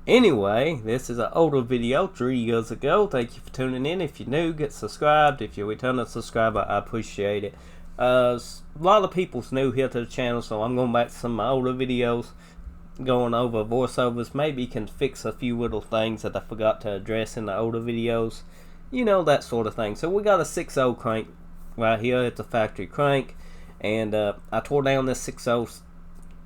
Anyway, this is an older video 3 years ago. Thank you for tuning in. If you're new, get subscribed. If you're a returning subscriber, I appreciate it. A lot of people's new here to the channel, so I'm going back to some of my older videos, going over voiceovers. Maybe you can fix a few little things that I forgot to address in the older videos. You know, that sort of thing. So we got a 6.0 crank right here. It's a factory crank. And I tore down this 6.0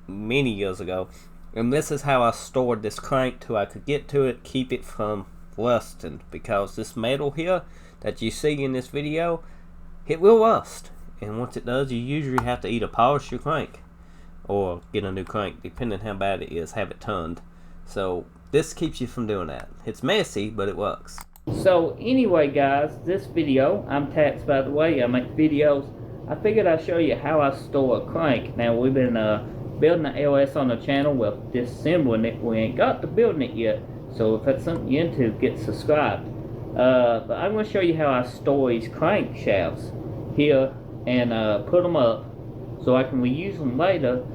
many years ago. And this is how I stored this crank till I could get to it, keep it from rusting, because this metal here that you see in this video, it will rust, and once it does, you usually have to either polish your crank or get a new crank, depending how bad it is, have it turned. So this keeps you from doing that. It's messy, but it works. So anyway guys, this video, I'm Tats by the way, I make videos. I figured I'd show you how I store a crank. Now we've been building an LS on the channel, well, disassembling it. We ain't got to building it yet, so if that's something you're into, get subscribed. But I'm going to show you how I store these crankshafts here and put them up so I can reuse them later.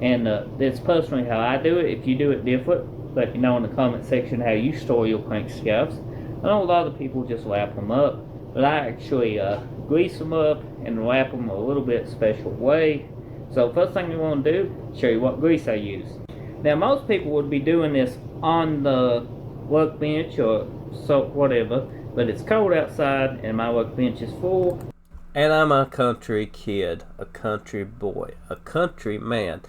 And that's personally how I do it. If you do it different, let me know in the comment section how you store your crankshafts. I know a lot of people just wrap them up, but I actually grease them up and wrap them a little bit special way. So first thing we want to do, show you what grease I use. Now most people would be doing this on the workbench or so whatever, but it's cold outside and my workbench is full. And I'm a country kid, a country boy, a country man.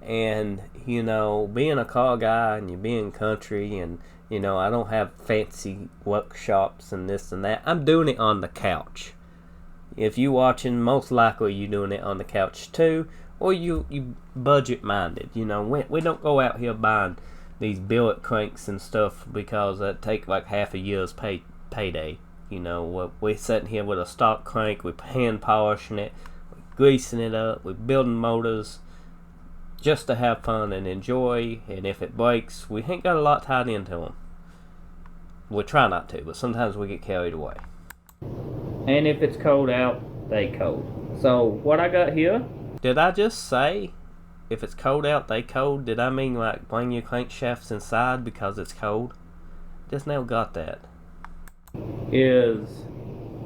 And you know, being a car guy and you being country, and you know, I don't have fancy workshops and this and that. I'm doing it on the couch. If you watching, most likely you doing it on the couch too, or you budget minded. You know, we don't go out here buying these billet cranks and stuff because that take like half a year's payday. You know, we're sitting here with a stock crank, we're hand polishing it, we're greasing it up, we're building motors just to have fun and enjoy. And if it breaks, we ain't got a lot tied into them. We try not to, but sometimes we get carried away. And if it's cold out, they cold. So what I got here. Did I just say if it's cold out, they cold? Did I mean like bring your crankshafts inside because it's cold? Just now got that. Is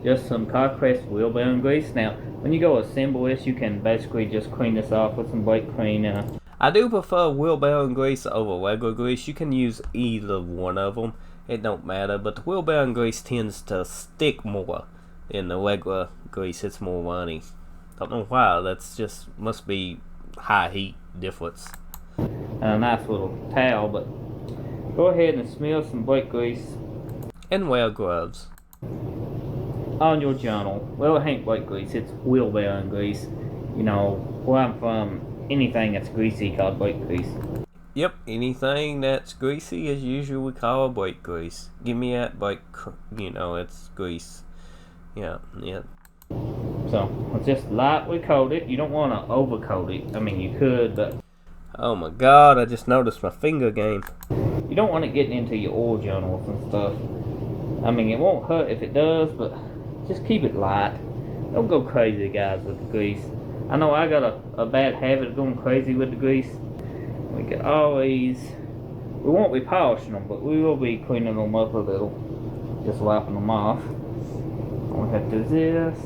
just some car crest wheel bearing grease. Now when you go assemble this, you can basically just clean this off with some brake cleaner. I do prefer wheel bearing grease over regular grease. You can use either one of them. It don't matter, but the wheel bearing grease tends to stick more than the regular grease. It's more runny. Don't know why. That's just must be high heat difference. And a nice little towel, but go ahead and smear some brake grease and wear gloves on your journal. Well, it ain't brake grease, it's wheel bearing grease. You know, where I'm from, anything that's greasy called brake grease. Yep, anything that's greasy is usually called brake grease. Give me that brake, you know, it's grease. Yeah. So, just lightly coat it. You don't want to overcoat it. I mean, you could, but... Oh my god, I just noticed my finger game. You don't want it getting into your oil journals and stuff. I mean, it won't hurt if it does, but just keep it light. Don't go crazy, guys, with the grease. I know I got a bad habit of going crazy with the grease. We could always... We won't be polishing them, but we will be cleaning them up a little. Just wiping them off. We have to do this.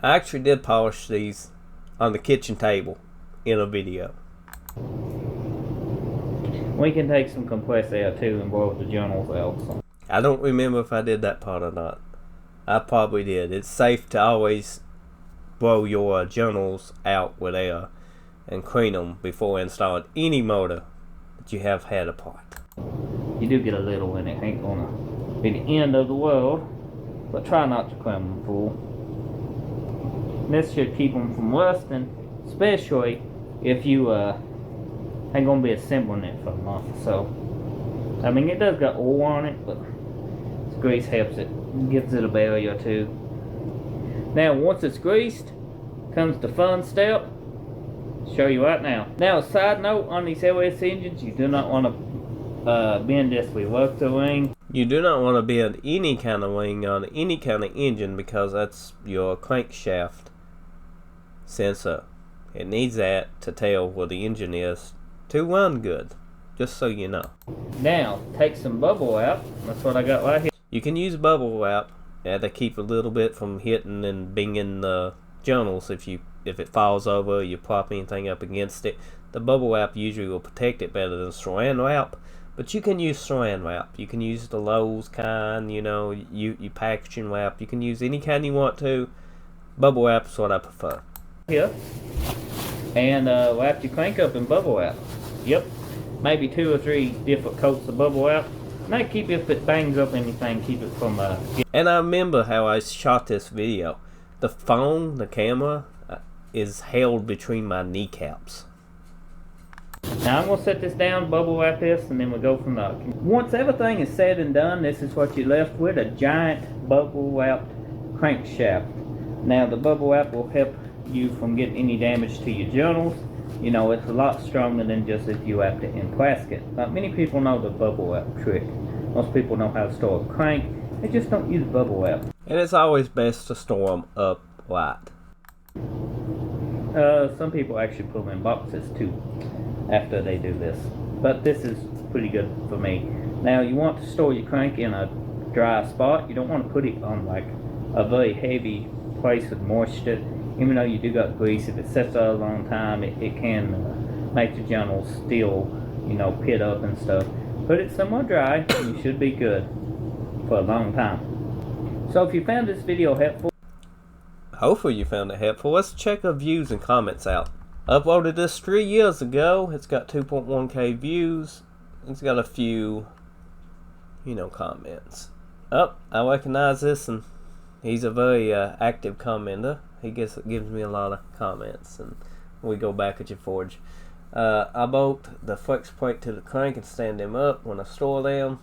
I actually did polish these on the kitchen table in a video. We can take some compressed air too and blow the journals out. So. I don't remember if I did that part or not. I probably did. It's safe to always blow your journals out with air and clean them before installing any motor that you have had apart. You do get a little in it. Ain't gonna be the end of the world, but try not to cram them full. This should keep them from rusting, especially if you ain't gonna be assembling it for a month or so. I mean, it does got oil on it, but this grease helps it, gives it a barrier too. Now, once it's greased, comes the fun step. Show you right now. Now, a side note on these LS engines, you do not want to bend this reverser ring. You do not want to bend any kind of ring on any kind of engine because that's your crankshaft sensor. It needs that to tell where the engine is to run good. just so you know. Now, take some bubble wrap. That's what I got right here. You can use bubble wrap to keep a little bit from hitting and binging the journals. If it falls over, you prop anything up against it. The bubble wrap usually will protect it better than saran wrap. But you can use saran wrap. You can use the Lowe's kind, you packaging wrap. You can use any kind you want to. Bubble wrap is what I prefer. Here. And wrap your crank up in bubble wrap. Yep. Maybe 2 or 3 different coats of bubble wrap. Might keep if it bangs up anything, keep it from And I remember how I shot this video. The phone, the camera, is held between my kneecaps. Now I'm going to set this down, bubble wrap this, and then we'll go from there. Once everything is said and done, this is what you're left with, a giant bubble wrapped crankshaft. Now the bubble wrap will help you from getting any damage to your journals. It's a lot stronger than just if you wrapped it in plastic. Not many people know the bubble wrap trick. Most people know how to store a crank. They just don't use bubble wrap. And it's always best to store them upright. Some people actually put them in boxes too after they do this. But this is pretty good for me. Now you want to store your crank in a dry spot. You don't want to put it on like a very heavy place with moisture. Even though you do got grease, if it sits out a long time, it can make the journals still, pit up and stuff. Put it somewhere dry, and you should be good for a long time. So if you found this video helpful, hopefully you found it helpful. Let's check our views and comments out. I uploaded this 3 years ago. It's got 2.1k views. It's got a few, comments. I recognize this, and he's a very active commenter. He gives me a lot of comments, and we go back at your forge. I bolt the flex plate to the crank and stand them up when I store them.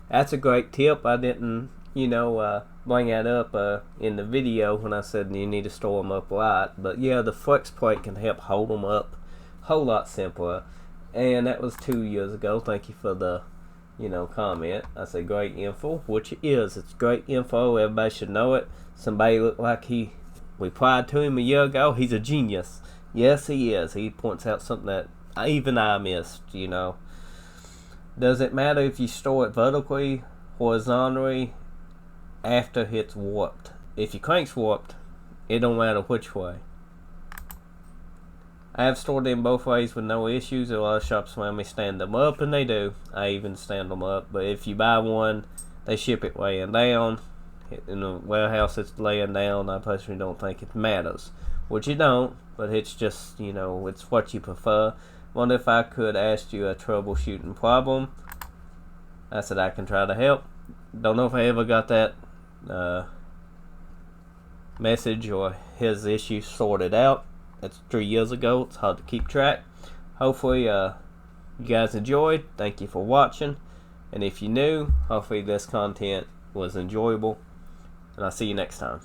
That's a great tip. I didn't, bring that up in the video when I said you need to store them up right. But yeah, the flex plate can help hold them up a whole lot simpler. And that was 2 years ago. Thank you for the, comment. I said great info, which it is. It's great info. Everybody should know it. Somebody looked like we replied to him a year ago. He's a genius. Yes, he is. He points out something that even I missed, Does it matter if you store it vertically, horizontally, after it's warped? If your crank's warped, it don't matter which way. I have stored them both ways with no issues. A lot of shops around me stand them up, and they do. I even stand them up. But if you buy one, they ship it laying down. In the warehouse it's laying down. I personally don't think it matters, which you don't, but it's just, it's what you prefer. Wonder if I could ask you a troubleshooting problem. I said I can try to help. Don't know if I ever got that message or his issue sorted out. That's 3 years ago. It's hard to keep track. Hopefully you guys enjoyed. Thank you for watching, and if you're new, hopefully this content was enjoyable. And I'll see you next time.